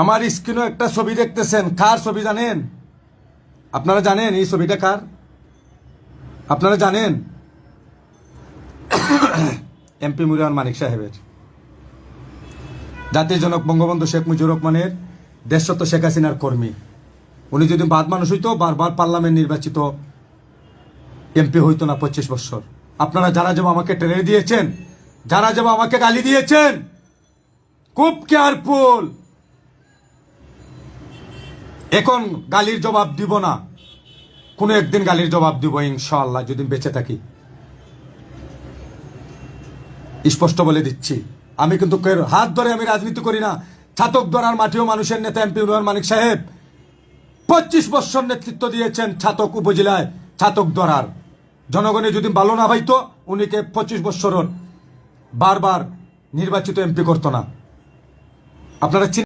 আমার স্ক্রিনে একটা ছবি দেখতেছেন, কার ছবি জানেন? আপনারা জানেন এই ছবিটা কার? আপনারা জানেন? এমপি মুরিয়ান মানিক সাহেবের। জাতির জনক বঙ্গবন্ধু শেখ মুজিবুর রহমানের দেশরত্ন শেখ হাসিনার কর্মী। উনি যদি বাদ মানুষ হইতো, বারবার পার্লামেন্ট নির্বাচিত এমপি হইতো না 25 বছর। আপনারা যারা যেমন আমাকে টেনে দিয়েছেন, যারা যেমন আমাকে গালি দিয়েছেন, খুব কেয়ারফুল। এখন গালির জবাব দিব না, কোনো একদিন গালির জবাব দিব ইনশাআল্লাহ, যদি বেঁচে থাকি। স্পষ্ট বলে দিচ্ছি, আমি কিন্তু হাত ধরে আমি রাজনীতি করি না। ছাতক ধরার মাটিও মানুষের নেতা এমপি মুরিয়ান মানিক সাহেব 25 বছর নেতৃত্ব দিয়েছেন ছাতক উপজেলায়। ছাতক ধরার জনগণে যদি ভালো না পাইতো, উনিকে 25 বছর বারবার নির্বাচিত এমপি করতো না। আপনারা